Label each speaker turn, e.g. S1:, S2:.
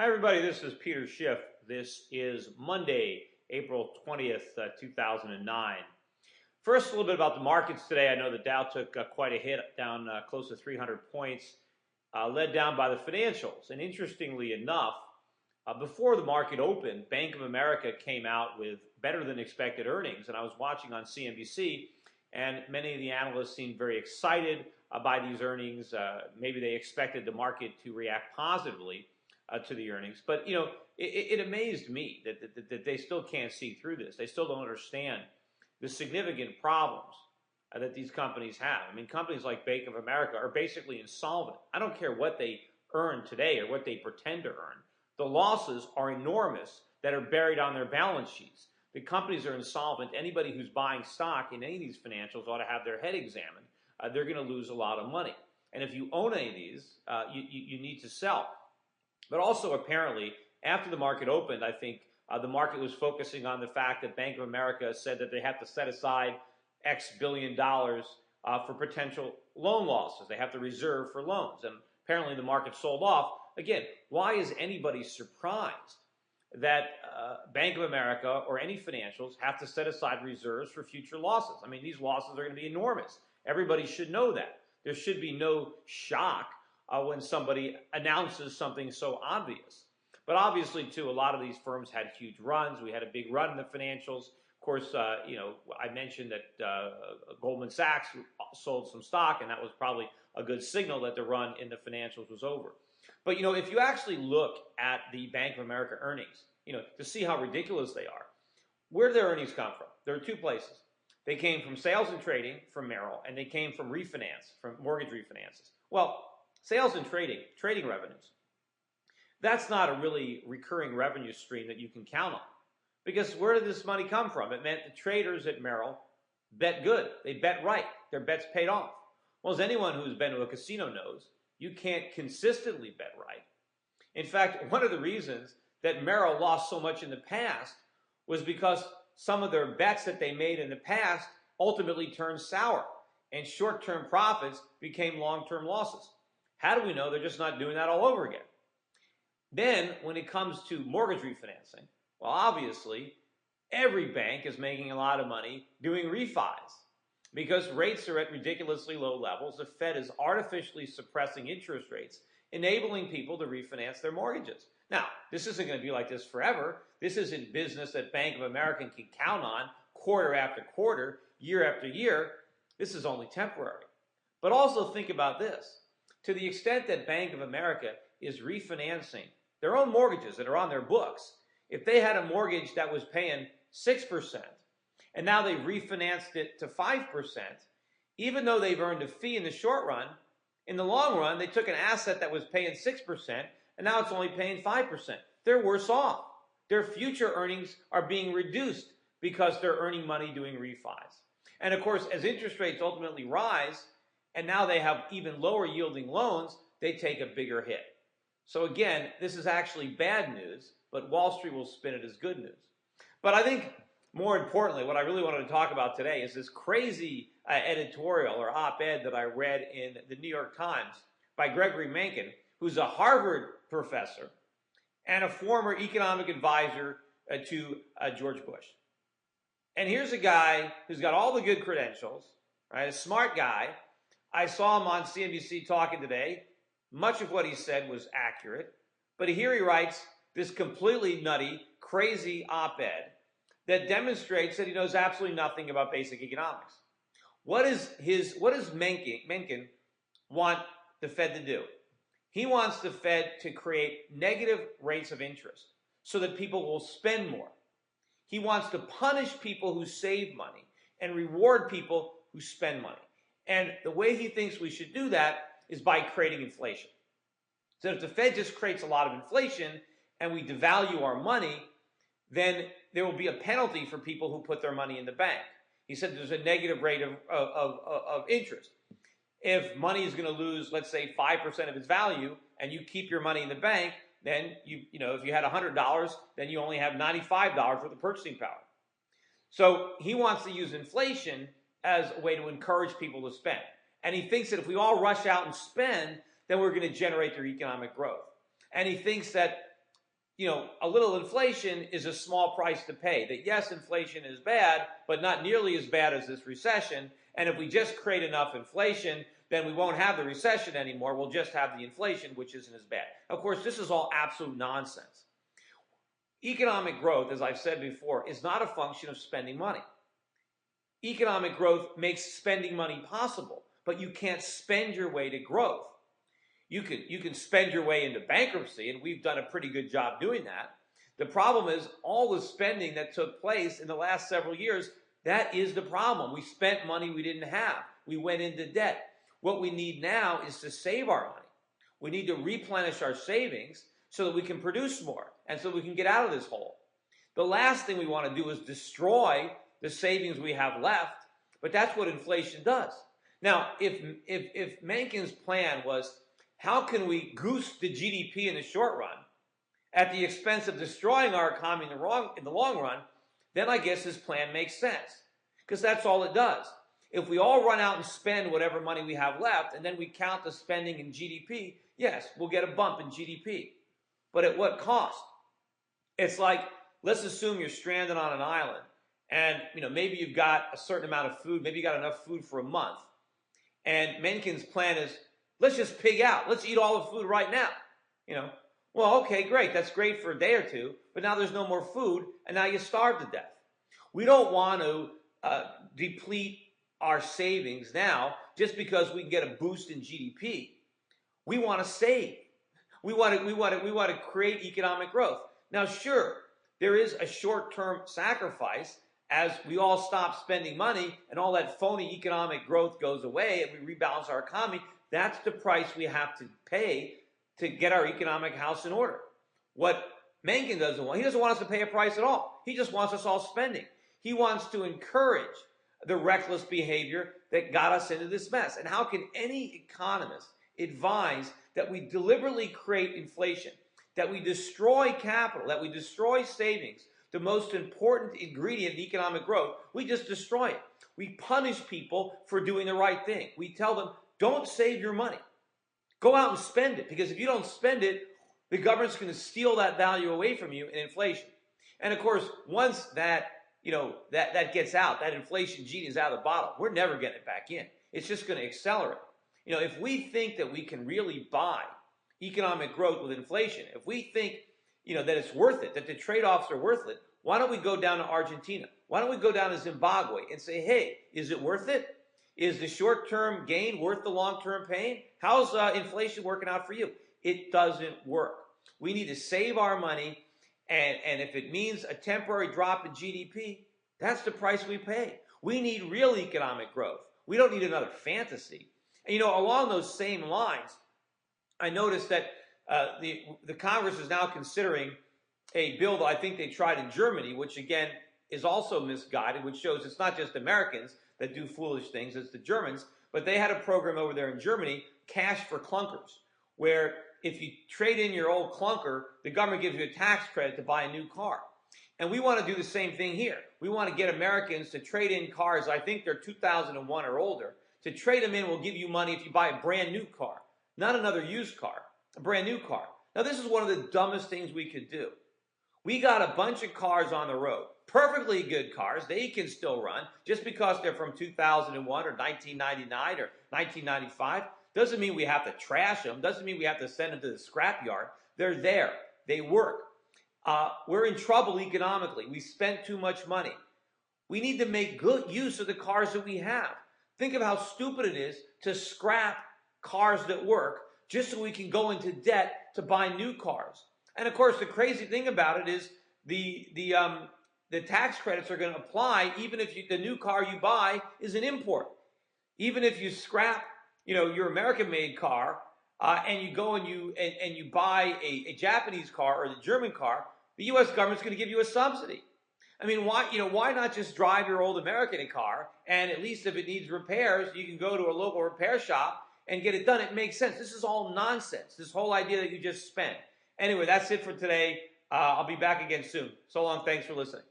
S1: Hi, everybody. This is Peter Schiff. This is Monday, April 20th, 2009. First, a little bit about the markets today. I know the Dow took quite a hit, down close to 300 points, led down by the financials. And interestingly enough, before the market opened, Bank of America came out with better than expected earnings. And I was watching on CNBC, and many of the analysts seemed very excited by these earnings. Maybe they expected the market to react positively to the earnings. But, you know, it amazed me that they still can't see through this. They still don't understand the significant problems that these companies have. I mean, companies like Bank of America are basically insolvent. I don't care what they earn today or what they pretend to earn. The losses are enormous that are buried on their balance sheets. The companies are insolvent. Anybody who's buying stock in any of these financials ought to have their head examined. They're going to lose a lot of money. And if you own any of these, you need to sell. But also, apparently, after the market opened, I think the market was focusing on the fact that Bank of America said that they have to set aside X billion dollars for potential loan losses. They have to reserve for loans. And apparently the market sold off. Again, why is anybody surprised that Bank of America or any financials have to set aside reserves for future losses? I mean, these losses are going to be enormous. Everybody should know that. There should be no shock when somebody announces something so obvious. But obviously, too, a lot of these firms had huge runs. We had a big run in the financials. Of course, I mentioned that Goldman Sachs sold some stock, and that was probably a good signal that the run in the financials was over. But, you know, if you actually look at the Bank of America earnings, you know, to see how ridiculous they are, where did their earnings come from? There are two places. They came from sales and trading from Merrill, and they came from refinance, from mortgage refinances. Well, sales and trading revenues, that's not a really recurring revenue stream that you can count on. Because where did this money come from? It meant the traders at Merrill bet good. They bet right. Their bets paid off. Well, as anyone who's been to a casino knows, you can't consistently bet right. In fact, one of the reasons that Merrill lost so much in the past was because some of their bets that they made in the past ultimately turned sour, and short-term profits became long-term losses. How do we know they're just not doing that all over again? Then, when it comes to mortgage refinancing, well, obviously, every bank is making a lot of money doing refis. Because rates are at ridiculously low levels, the Fed is artificially suppressing interest rates, enabling people to refinance their mortgages. Now, this isn't going to be like this forever. This isn't business that Bank of America can count on quarter after quarter, year after year. This is only temporary. But also think about this. To the extent that Bank of America is refinancing their own mortgages that are on their books, if they had a mortgage that was paying 6%, and now they've refinanced it to 5%, even though they've earned a fee in the short run, in the long run, they took an asset that was paying 6%, and now it's only paying 5%. They're worse off. Their future earnings are being reduced because they're earning money doing refis. And of course, as interest rates ultimately rise, and now they have even lower yielding loans, they take a bigger hit. So again, this is actually bad news, but Wall Street will spin it as good news. But I think more importantly, what I really wanted to talk about today is this crazy editorial or op-ed that I read in the New York Times by Gregory Mankiw, who's a Harvard professor and a former economic advisor to George Bush. And here's a guy who's got all the good credentials, right? A smart guy. I saw him on CNBC talking today. Much of what he said was accurate. But here he writes this completely nutty, crazy op-ed that demonstrates that he knows absolutely nothing about basic economics. What does Mankiw want the Fed to do? He wants the Fed to create negative rates of interest so that people will spend more. He wants to punish people who save money and reward people who spend money. And the way he thinks we should do that is by creating inflation. So if the Fed just creates a lot of inflation and we devalue our money, then there will be a penalty for people who put their money in the bank. He said there's a negative rate of interest. If money is going to lose, let's say, 5% of its value, and you keep your money in the bank, then if you had $100, then you only have $95 worth of purchasing power. So he wants to use inflation as a way to encourage people to spend. And he thinks that if we all rush out and spend, then we're going to generate their economic growth. And he thinks that a little inflation is a small price to pay. That yes, inflation is bad, but not nearly as bad as this recession. And if we just create enough inflation, then we won't have the recession anymore. We'll just have the inflation, which isn't as bad. Of course, this is all absolute nonsense. Economic growth, as I've said before, is not a function of spending money. Economic growth makes spending money possible, but you can't spend your way to growth. You can spend your way into bankruptcy, and we've done a pretty good job doing that. The problem is all the spending that took place in the last several years, that is the problem. We spent money we didn't have. We went into debt. What we need now is to save our money. We need to replenish our savings so that we can produce more and so we can get out of this hole. The last thing we want to do is destroy the savings we have left, but that's what inflation does. Now, if Mankind's plan was, how can we goose the GDP in the short run at the expense of destroying our economy in the long run, then I guess his plan makes sense, because that's all it does. If we all run out and spend whatever money we have left, and then we count the spending in GDP, yes, we'll get a bump in GDP. But at what cost? It's like, let's assume you're stranded on an island, and maybe you've got a certain amount of food, maybe you got enough food for a month. And Mankind's plan is, let's just pig out. Let's eat all the food right now. Well, okay, great. That's great for a day or two, but now there's no more food, and now you starve to death. We don't want to deplete our savings now just because we can get a boost in GDP. We want to save. We want to create economic growth. Now, sure, there is a short-term sacrifice as we all stop spending money and all that phony economic growth goes away and we rebalance our economy. That's the price we have to pay to get our economic house in order. What Mankiw doesn't want, he doesn't want us to pay a price at all. He just wants us all spending. He wants to encourage the reckless behavior that got us into this mess. And how can any economist advise that we deliberately create inflation, that we destroy capital, that we destroy savings, the most important ingredient in economic growth? We just destroy it. We punish people for doing the right thing. We tell them, don't save your money. Go out and spend it, because if you don't spend it, the government's going to steal that value away from you in inflation. And of course, once that gets out, that inflation genie is out of the bottle, we're never getting it back in. It's just going to accelerate. If we think that we can really buy economic growth with inflation, if we think, that it's worth it, that the trade-offs are worth it, why don't we go down to Argentina? Why don't we go down to Zimbabwe and say, hey, is it worth it? Is the short-term gain worth the long-term pain? How's inflation working out for you? It doesn't work. We need to save our money, and if it means a temporary drop in GDP, that's the price we pay. We need real economic growth. We don't need another fantasy. And, along those same lines, I noticed that the Congress is now considering a bill that I think they tried in Germany, which, again, is also misguided, which shows it's not just Americans that do foolish things, it's the Germans. But they had a program over there in Germany, Cash for Clunkers, where if you trade in your old clunker, the government gives you a tax credit to buy a new car. And we want to do the same thing here. We want to get Americans to trade in cars, I think they're 2001 or older. To trade them in will give you money if you buy a brand new car, not another used car, a brand new car. Now, this is one of the dumbest things we could do. We got a bunch of cars on the road, perfectly good cars. They can still run. Just because they're from 2001 or 1999 or 1995 doesn't mean we have to trash them. Doesn't mean we have to send them to the scrapyard. They're there. They work. We're in trouble economically. We spent too much money. We need to make good use of the cars that we have. Think of how stupid it is to scrap cars that work just so we can go into debt to buy new cars. And of course, the crazy thing about it is the tax credits are going to apply even if the new car you buy is an import. Even if you scrap, your American-made car and you go and you buy a Japanese car or the German car, the U.S. government's going to give you a subsidy. I mean, why not just drive your old American car, and at least if it needs repairs, you can go to a local repair shop and get it done. It makes sense. This is all nonsense, this whole idea that you just spend. Anyway, that's it for today. I'll be back again soon. So long. Thanks for listening.